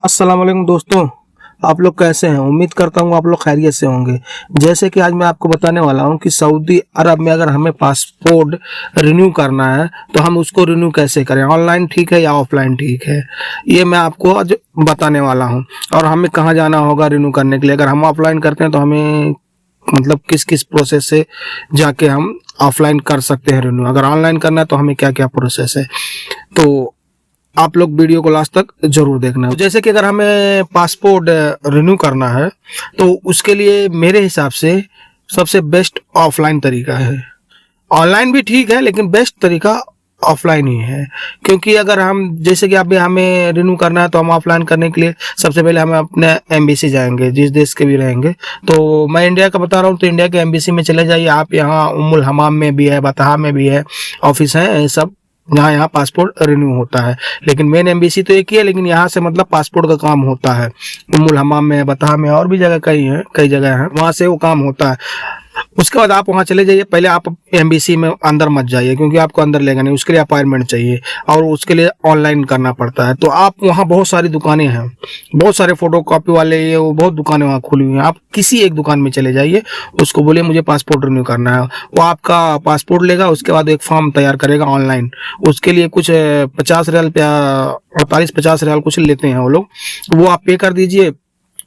अस्सलाम वालेकुम दोस्तों, आप लोग कैसे हैं। उम्मीद करता हूँ आप लोग खैरियत से होंगे। जैसे कि आज मैं आपको बताने वाला हूँ कि सऊदी अरब में अगर हमें पासपोर्ट रिन्यू करना है तो हम उसको रिन्यू कैसे करें, ऑनलाइन ठीक है या ऑफलाइन ठीक है, ये मैं आपको आज बताने वाला हूँ। और हमें कहाँ जाना होगा रिन्यू करने के लिए। अगर हम ऑफलाइन करते हैं तो हमें मतलब किस किस प्रोसेस से जाके हम ऑफलाइन कर सकते हैं रिन्यू। अगर ऑनलाइन करना है तो हमें क्या क्या प्रोसेस है, तो आप लोग वीडियो को लास्ट तक जरूर देखना। जैसे कि अगर हमें पासपोर्ट रिन्यू करना है तो उसके लिए मेरे हिसाब से सबसे बेस्ट ऑफलाइन तरीका है। ऑनलाइन भी ठीक है लेकिन बेस्ट तरीका ऑफलाइन ही है। क्योंकि अगर हम जैसे कि अभी हमें रिन्यू करना है तो हम ऑफलाइन करने के लिए सबसे पहले हमें अपने एम्बेसी जाएंगे, जिस देश के भी रहेंगे। तो मैं इंडिया का बता रहा हूँ तो इंडिया के एम्बेसी में चले जाइए आप। यहाँ उम्मुल हमाम में भी है, बतहा में भी है, ऑफिस है सब जहाँ यहाँ पासपोर्ट रिन्यू होता है। लेकिन मेन एम्बेसी तो एक ही है, लेकिन यहाँ से मतलब पासपोर्ट का काम होता है। उम्मुल हमाम में, बतहा में और भी जगह कई जगह हैं, वहाँ से वो काम होता है। उसके बाद आप वहाँ चले जाइए। पहले आप एम्बेसी में अंदर मत जाइए क्योंकि आपको अंदर लेगा नहीं, उसके लिए अपॉइंटमेंट चाहिए और उसके लिए ऑनलाइन करना पड़ता है। तो आप वहाँ बहुत सारी दुकानें हैं, बहुत सारे फोटो कॉपी वाले, ये वो बहुत दुकानें वहाँ खुली हुई हैं। आप किसी एक दुकान में चले जाइए, उसको बोलिए मुझे पासपोर्ट रिन्यू करना है। वो आपका पासपोर्ट लेगा, उसके बाद एक फॉर्म तैयार करेगा ऑनलाइन। उसके लिए कुछ 50 रियाल या 48-50 रियाल कुछ लेते हैं वो लोग, वो आप पे कर दीजिए।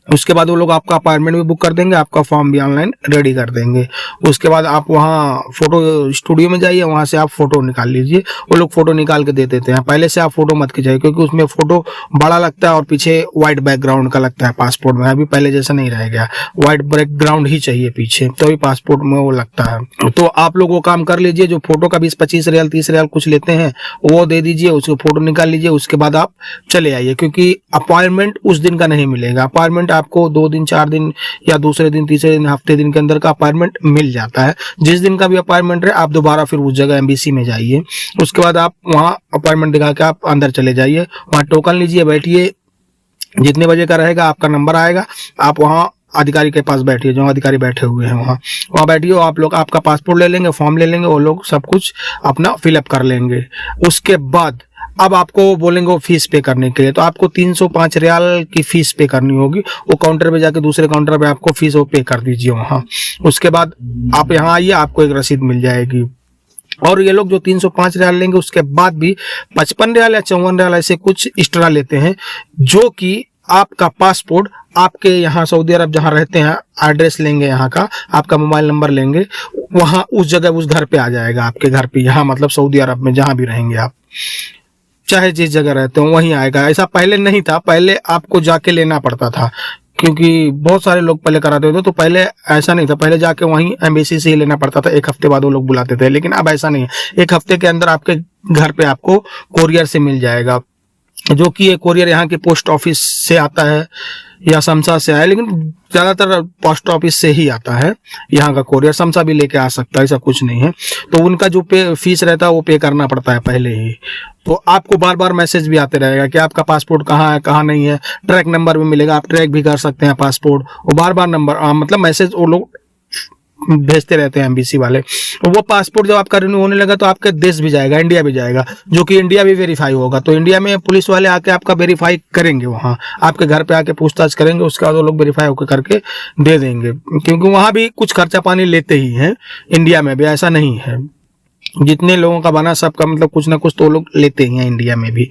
उसके बाद वो लोग आपका अपॉइंटमेंट भी बुक कर देंगे, आपका फॉर्म भी ऑनलाइन रेडी कर देंगे। उसके बाद आप वहाँ फोटो स्टूडियो में जाइए, वहाँ से आप फोटो निकाल लीजिए। वो लोग फोटो निकाल के दे देते हैं। पहले से आप फोटो मत खिंचाइए क्योंकि उसमें फोटो बड़ा लगता है और पीछे व्हाइट बैकग्राउंड का लगता है पासपोर्ट में। अभी पहले जैसा नहीं रह गया, व्हाइट बैकग्राउंड ही चाहिए पीछे, तो भी पासपोर्ट में वो लगता है। तो आप लोग वो काम कर लीजिए। जो फोटो का 20-25 रियाल 30 रियाल कुछ लेते हैं वो दे दीजिए, उसको फोटो निकाल लीजिए। उसके बाद आप चले आइए क्योंकि अपॉइंटमेंट उस दिन का नहीं मिलेगा। अपॉइंटमेंट आपको 2 दिन 4 दिन या दूसरे दिन तीसरे दिन हफ्ते दिन के अंदर का अपॉइंटमेंट मिल जाता है। जिस दिन का भी अपॉइंटमेंट रहे आप दोबारा फिर उस जगह एम्बेसी में जाइए। उसके बाद आप वहाँ अपॉइंटमेंट दिखा के आप अंदर चले जाइए, वहाँ टोकन लीजिए, बैठिए। जितने बजे का रहेगा आपका नंबर आएगा, आप वहाँ अधिकारी के पास बैठिए, जो अधिकारी बैठे हुए हैं वहाँ बैठिए। आप लोग आपका पासपोर्ट ले लेंगे, फॉर्म ले लेंगे, वो लोग सब कुछ अपना फिलअप कर लेंगे। उसके बाद अब आपको बोलेंगे वो फीस पे करने के लिए, तो आपको 305 रियाल की फीस पे करनी होगी। वो काउंटर पे जाके दूसरे काउंटर पे आपको फीस वो पे कर दीजिए वहाँ। उसके बाद आप यहाँ आइए, आपको एक रसीद मिल जाएगी। और ये लोग जो 305 रियाल लेंगे उसके बाद भी 55 रियाल या 54 रियाल ऐसे कुछ एक्स्ट्रा लेते हैं, जो कि आपका पासपोर्ट आपके यहाँ सऊदी अरब जहाँ रहते हैं एड्रेस लेंगे, यहाँ का आपका मोबाइल नंबर लेंगे, वहाँ उस जगह उस घर पे आ जाएगा, आपके घर पे, यहाँ मतलब सऊदी अरब में जहाँ भी रहेंगे आप, चाहे जिस जगह रहते हो वहीं आएगा। ऐसा पहले नहीं था, पहले आपको जाके लेना पड़ता था क्योंकि बहुत सारे लोग पहले कराते थे। तो पहले ऐसा नहीं था, पहले जाके वहीं एम्बेसी से ही लेना पड़ता था। 1 हफ्ते बाद वो लोग बुलाते थे, लेकिन अब ऐसा नहीं है। 1 हफ्ते के अंदर आपके घर पे आपको कोरियर से मिल जाएगा, जो कि ये कोरियर यहाँ के पोस्ट ऑफिस से आता है या समसा से आया, लेकिन ज्यादातर पोस्ट ऑफिस से ही आता है यहाँ का कोरियर। समसा भी लेके आ सकता है, ऐसा कुछ नहीं है। तो उनका जो पे फीस रहता है वो पे करना पड़ता है पहले ही। तो आपको बार बार मैसेज भी आते रहेगा कि आपका पासपोर्ट कहाँ है कहाँ नहीं है। ट्रैक नंबर भी मिलेगा, आप ट्रैक भी कर सकते हैं पासपोर्ट। वो बार बार नंबर मतलब मैसेज वो लोग भेजते रहते हैं एम्बेसी वाले। वो पासपोर्ट जब आपका रिन्यू होने लगा तो आपके देश भी जाएगा, इंडिया भी जाएगा, जो कि इंडिया भी वेरीफाई होगा। तो इंडिया में पुलिस वाले आके आपका वेरीफाई करेंगे, वहाँ आपके घर पे आके पूछताछ करेंगे। उसके बाद वो लोग वेरीफाई होकर करके दे देंगे, क्योंकि वहाँ भी कुछ खर्चा पानी लेते ही हैं। इंडिया में भी ऐसा नहीं है, जितने लोगों का बना सबका मतलब कुछ ना कुछ तो लोग लेते ही हैं इंडिया में भी।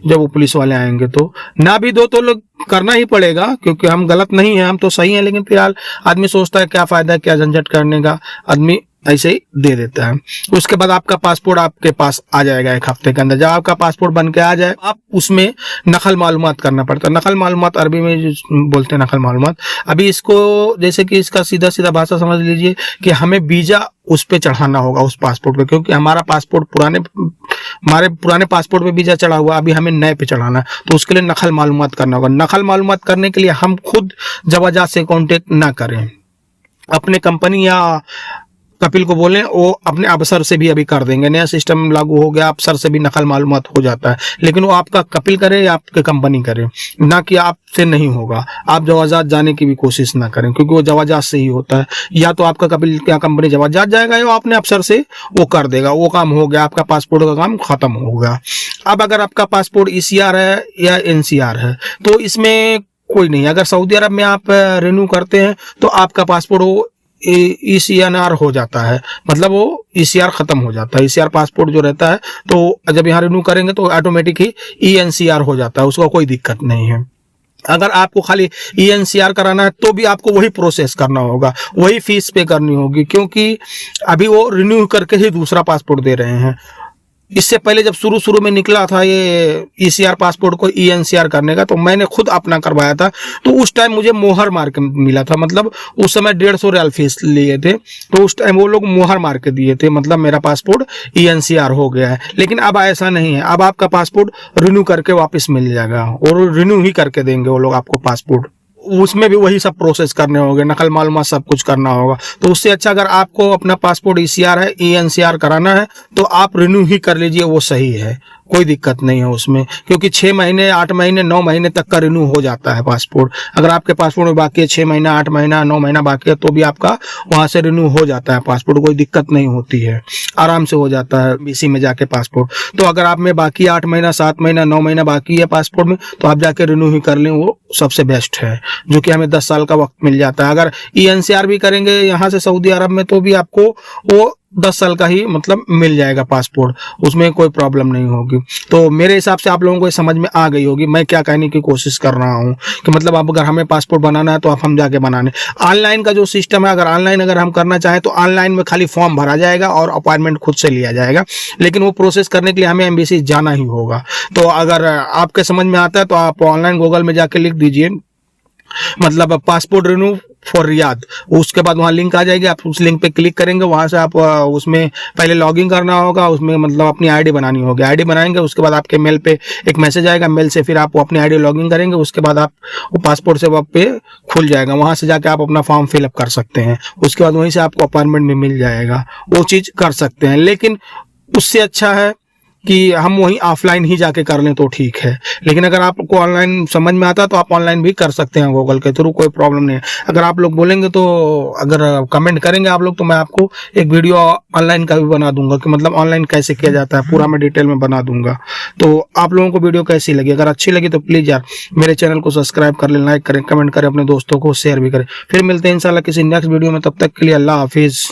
जब वो पुलिस वाले आएंगे तो ना भी दो तो लोग करना ही पड़ेगा, क्योंकि हम गलत नहीं है, हम तो सही हैं। लेकिन फिलहाल आदमी सोचता है क्या फायदा, क्या झंझट करने का, आदमी ऐसे ही दे देता है। उसके बाद आपका पासपोर्ट आपके पास आ जाएगा 1 हफ्ते के अंदर। जब आपका पासपोर्ट बन के आ जाए, आप उसमें नकल मालूमात करना पड़ता है। नकल मालूमात अरबी में जो बोलते हैं नकल मालूमात। अभी इसको जैसे कि इसका सीधा सीधा भाषा समझ लीजिए कि हमें वीजा उस पे चढ़ाना होगा, उस पासपोर्ट पे, क्योंकि हमारे पुराने पासपोर्ट पे वीजा चढ़ा हुआ, अभी हमें नए पे चढ़ाना है। तो उसके लिए नकल मालूमात करना होगा। नकल मालूमात करने के लिए हम खुद जवाजात से कांटेक्ट ना करें, अपने कंपनी या कपिल को बोलें, वो अपने अफसर से भी अभी कर देंगे। नया सिस्टम लागू हो गया, अफसर से भी नकल मालूमात हो जाता है, लेकिन वो आपका कपिल करे या आपके कंपनी करे, ना कि आपसे नहीं होगा। आप जवाजात जाने की भी कोशिश ना करें, क्योंकि वो जवाजात से ही होता है। या तो आपका कपिल या कंपनी जवाजात जाएगा या अपने अफसर से वो कर देगा, वो काम हो गया, आपका पासपोर्ट का काम खत्म हो गया। अब अगर आपका पासपोर्ट ECR है या NCR है तो इसमें कोई नहीं। अगर सऊदी अरब में आप रिन्यू करते हैं तो आपका पासपोर्ट वो ECNR हो जाता है, मतलब वो ECR खत्म हो जाता है। ECR पासपोर्ट जो रहता है तो जब यहाँ रिन्यू करेंगे तो ऑटोमेटिक ही ENCR हो जाता है, उसका कोई दिक्कत नहीं है। अगर आपको खाली ENCR कराना है तो भी आपको वही प्रोसेस करना होगा, वही फीस पे करनी होगी, क्योंकि अभी वो रिन्यू करके ही दूसरा पासपोर्ट दे रहे हैं। इससे पहले जब शुरू में निकला था ये ECR पासपोर्ट को ENCR करने का, तो मैंने खुद अपना करवाया था, तो उस टाइम मुझे मोहर मार के मिला था। मतलब उस समय 150 रियाल फीस लिए थे, तो उस टाइम वो लोग मोहर मार के दिए थे, मतलब मेरा पासपोर्ट ENCR हो गया है। लेकिन अब ऐसा नहीं है, अब आपका पासपोर्ट रिन्यू करके वापस मिल जाएगा, और रिन्यू ही करके देंगे वो लोग आपको पासपोर्ट। उसमें भी वही सब प्रोसेस करने होंगे, नकल मालूमात सब कुछ करना होगा। तो उससे अच्छा अगर आपको अपना पासपोर्ट ECR है, ENCR कराना है, तो आप रिन्यू ही कर लीजिए, वो सही है, कोई दिक्कत नहीं है उसमें। क्योंकि 6 महीने 8 महीने 9 महीने तक का रिन्यू हो जाता है पासपोर्ट। अगर आपके पासपोर्ट में बाकी है 6 महीना 8 महीना 9 महीना बाकी है, तो भी आपका वहां से रिन्यू हो जाता है पासपोर्ट, कोई दिक्कत नहीं होती है, आराम से हो जाता है BC में जाके पासपोर्ट। तो अगर आप में बाकी 8 महीना 7 महीना 9 महीना बाकी है पासपोर्ट में, तो आप जाके रिन्यू ही कर लें, वो सबसे बेस्ट है, जो कि हमें 10 साल का वक्त मिल जाता है। अगर ENCR भी करेंगे यहाँ से सऊदी अरब में, तो भी आपको वो 10 साल का ही मतलब मिल जाएगा पासपोर्ट, उसमें कोई प्रॉब्लम नहीं होगी। तो मेरे हिसाब से आप लोगों को समझ में आ गई होगी मैं क्या कहने की कोशिश कर रहा हूँ, कि मतलब अब अगर हमें पासपोर्ट बनाना है तो आप हम जाके बनाने। ऑनलाइन का जो सिस्टम है, अगर ऑनलाइन अगर हम करना चाहें तो ऑनलाइन में खाली फॉर्म भरा जाएगा और अपॉइंटमेंट खुद से लिया जाएगा, लेकिन वो प्रोसेस करने के लिए हमें एम्बेसी जाना ही होगा। तो अगर आपके समझ में आता है तो आप ऑनलाइन गूगल में जाके लिख दीजिए, मतलब पासपोर्ट रिन्यू फॉर रियाद, उसके बाद वहाँ लिंक आ जाएगी, आप उस लिंक पे क्लिक करेंगे, वहाँ से आप उसमें पहले लॉगिन करना होगा, उसमें मतलब अपनी आईडी बनानी होगी। आईडी बनाएंगे, उसके बाद आपके मेल पे एक मैसेज आएगा, मेल से फिर आप अपनी आईडी लॉगिन करेंगे, उसके बाद आप वो पासपोर्ट सेवा पे खुल जाएगा, वहाँ से जाके आप अपना फॉर्म फिलअप कर सकते हैं। उसके बाद वहीं से आपको अपॉइंटमेंट भी मिल जाएगा, वो चीज़ कर सकते हैं। लेकिन उससे अच्छा है कि हम वहीं ऑफलाइन ही जाके कर लें तो ठीक है। लेकिन अगर आपको ऑनलाइन समझ में आता है तो आप ऑनलाइन भी कर सकते हैं गूगल के थ्रू, कोई प्रॉब्लम नहीं है। अगर आप लोग बोलेंगे तो, अगर कमेंट करेंगे आप लोग, तो मैं आपको एक वीडियो ऑनलाइन का भी बना दूंगा, कि मतलब ऑनलाइन कैसे किया जाता है, पूरा मैं डिटेल में बना दूंगा। तो आप लोगों को वीडियो कैसी लगी? अगर अच्छी लगी तो प्लीज़ यार मेरे चैनल को सब्सक्राइब कर लें, लाइक करें, कमेंट करें, अपने दोस्तों को शेयर भी करें। फिर मिलते हैं इंशाल्लाह किसी नेक्स्ट वीडियो में, तब तक के लिए अल्लाह हाफिज़।